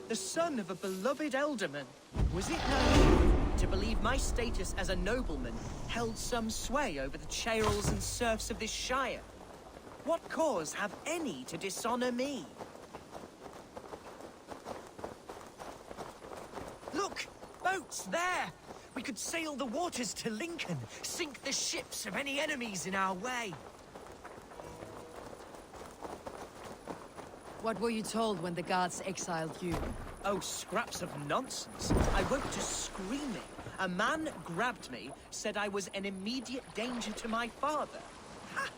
the son of a beloved elderman. Was it naive to believe my status as a nobleman held some sway over the churls and serfs of this shire? What cause have any to dishonor me? Look! Boats there! We could sail the waters to Lincoln, sink the ships of any enemies in our way. What were you told when the gods exiled you? Oh, scraps of nonsense. I woke to screaming. A man grabbed me, said I was an immediate danger to my father. Ha!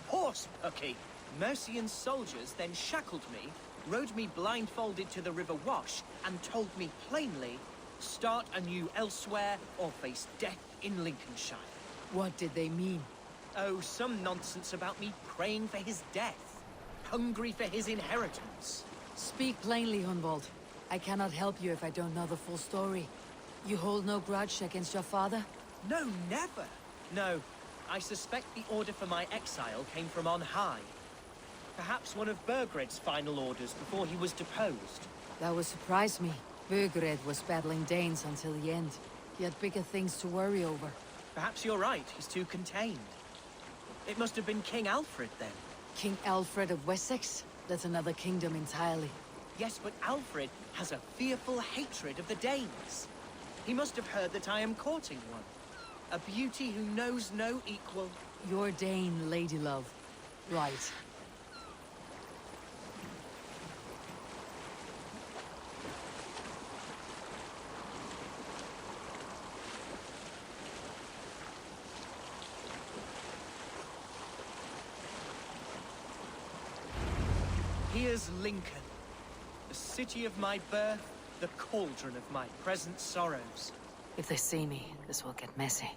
Horse pucky! Mercian soldiers then shackled me, rode me blindfolded to the River Wash, and told me plainly, start anew elsewhere or face death in Lincolnshire. What did they mean? Oh, some nonsense about me praying for his death, hungry for his inheritance. Speak plainly, Hunwald. I cannot help you if I don't know the full story. You hold no grudge against your father? No, never. No, I suspect the order for my exile came from on high. Perhaps one of Burgred's final orders before he was deposed. That would surprise me. Burgred was battling Danes until the end. He had bigger things to worry over. Perhaps you're right, he's too contained. It must have been King Alfred, then. King Alfred of Wessex? That's another kingdom entirely. Yes, but Alfred has a fearful hatred of the Danes. He must have heard that I am courting one. A beauty who knows no equal. Your Dane, lady love. Right. Here's Lincoln, the city of my birth, the cauldron of my present sorrows. If they see me, this will get messy.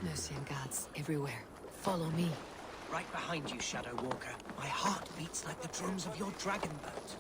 Mercian guards everywhere. Follow me. Right behind you, Shadow Walker. My heart beats like the drums of your dragon boat.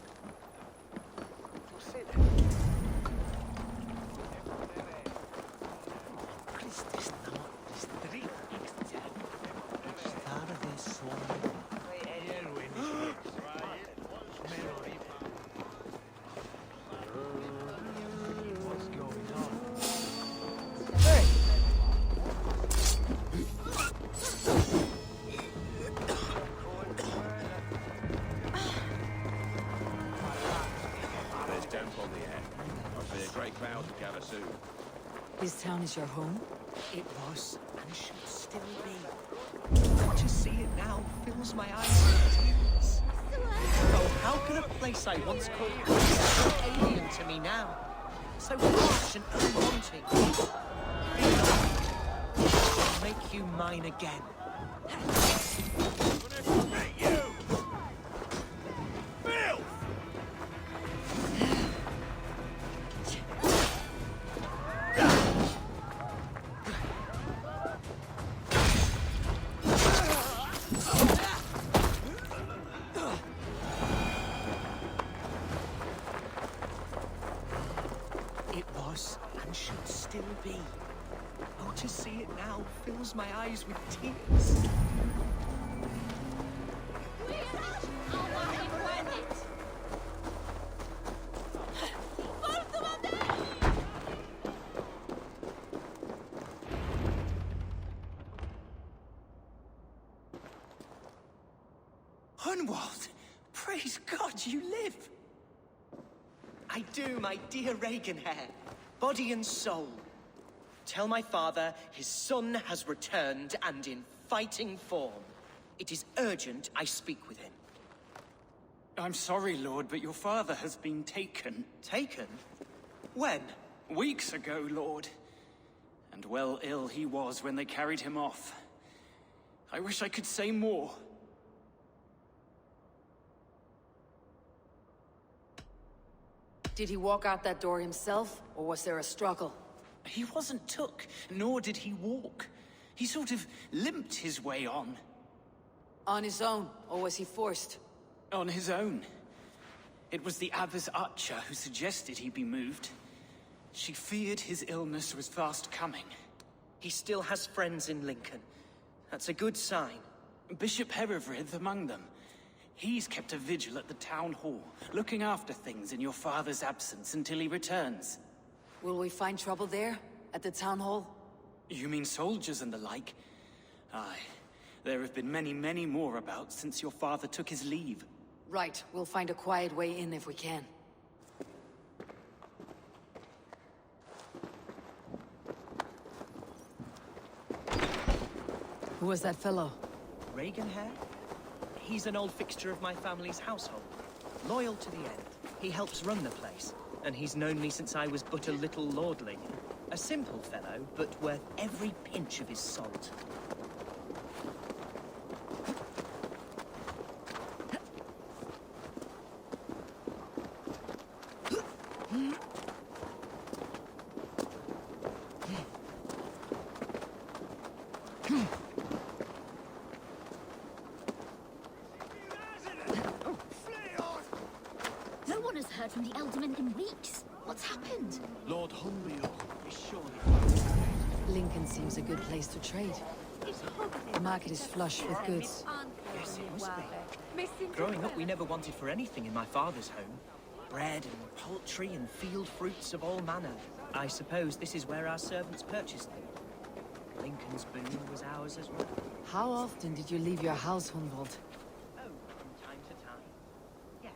This town is your home? It was, and should still be. To see it now fills my eyes with tears. Oh, how can a place I once called home be so alien to me now? So harsh and unwanting. I'll make you mine again. To see it now fills my eyes with tears. Hunwald! Praise God you live! I do, my dear Regenhair. Body and soul. Tell my father his son has returned and in fighting form. It is urgent I speak with him. I'm sorry, Lord, but your father has been taken. Taken? When? Weeks ago, Lord. And well ill he was when they carried him off. I wish I could say more. Did he walk out that door himself, or was there a struggle? He wasn't took, nor did he walk. He sort of limped his way on. On his own, or was he forced? On his own. It was the Abbess Archer who suggested he be moved. She feared his illness was fast coming. He still has friends in Lincoln. That's a good sign. Bishop Herewrith among them. He's kept a vigil at the town hall, looking after things in your father's absence until he returns. Will we find trouble there? At the town hall? You mean soldiers and the like? Aye. There have been many, many more about since your father took his leave. Right, we'll find a quiet way in if we can. Who was that fellow? Regenhair? He's an old fixture of my family's household. Loyal to the end. He helps run the place, and he's known me since I was but a little lordling. A simple fellow, but worth every pinch of his salt. No one has heard from the Elderman in weeks. What's happened? Lord Hunbeor is surely... Lincoln seems a good place to trade. The market is flush with goods. Yes, it must be. Growing up, we never wanted for anything in my father's home. Bread and poultry and field fruits of all manner. I suppose this is where our servants purchased them. Lincoln's boon was ours as well. How often did you leave your house, Hunwald? Oh, from time to time. Yes.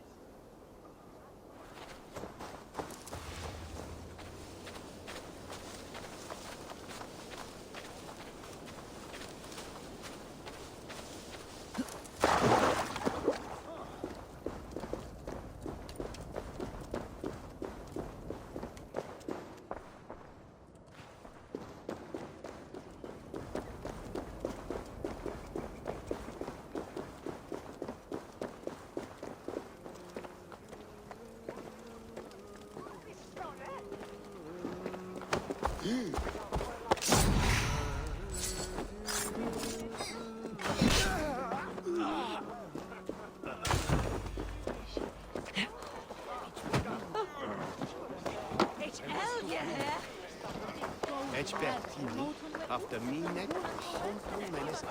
Ecbertini, after Minek, Honto Menes.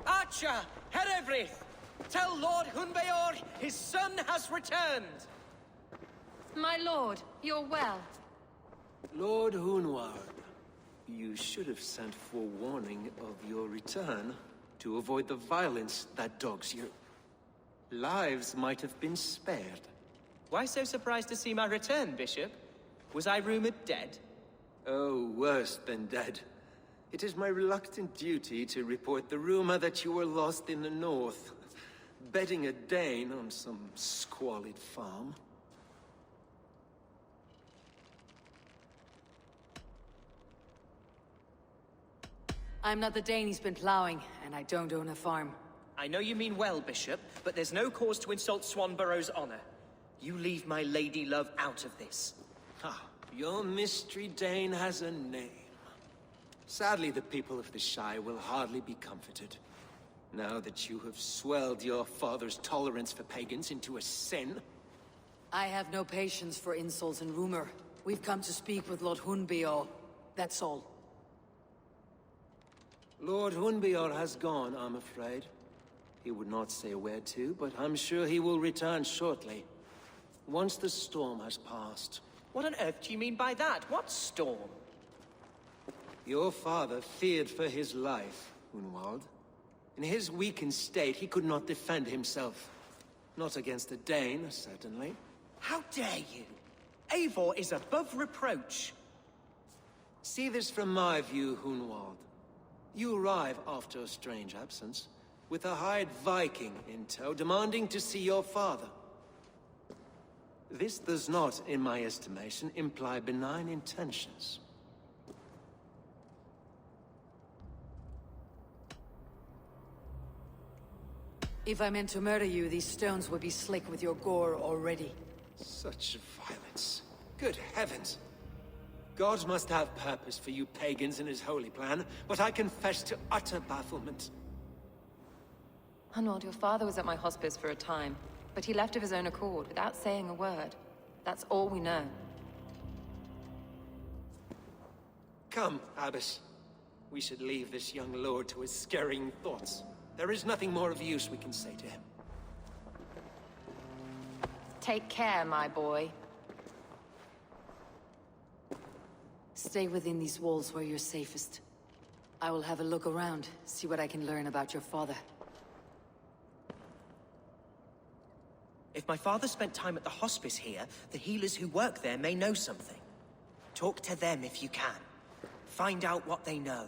Archer, Herewrith! Tell Lord Hunbeor his son has returned! My lord, you're well. Lord Hunward, you should have sent forewarning of your return to avoid the violence that dogs you. Lives might have been spared. Why so surprised to see my return, Bishop? Was I rumored dead? Oh, worse than dead. It is my reluctant duty to report the rumor that you were lost in the north, bedding a Dane on some squalid farm. I'm not the Dane he's been plowing, and I don't own a farm. I know you mean well, Bishop, but there's no cause to insult Swanborough's honor. You leave my lady love out of this. Ah, your mystery Dane has a name. Sadly, the people of the Shire will hardly be comforted. Now that you have swelled your father's tolerance for pagans into a sin. I have no patience for insults and rumor. We've come to speak with Lord Hunbeor. That's all. Lord Hunbeor has gone, I'm afraid. He would not say where to, but I'm sure he will return shortly. Once the storm has passed. What on earth do you mean by that? What storm? Your father feared for his life, Hunwald. In his weakened state, he could not defend himself. Not against a Dane, certainly. How dare you? Eivor is above reproach. See this from my view, Hunwald. You arrive after a strange absence. with a hired Viking in tow demanding to see your father. This does not, in my estimation, imply benign intentions. If I meant to murder you, these stones would be slick with your gore already. Such violence. Good heavens! God must have purpose for you pagans in his holy plan, but I confess to utter bafflement. Hunwald, your father was at my hospice for a time, but he left of his own accord without saying a word. That's all we know. Come, Abbess. We should leave this young lord to his scurrying thoughts. There is nothing more of use we can say to him. Take care, my boy. Stay within these walls where you're safest. I will have a look around, see what I can learn about your father. If my father spent time at the hospice here, the healers who work there may know something. Talk to them if you can. Find out what they know.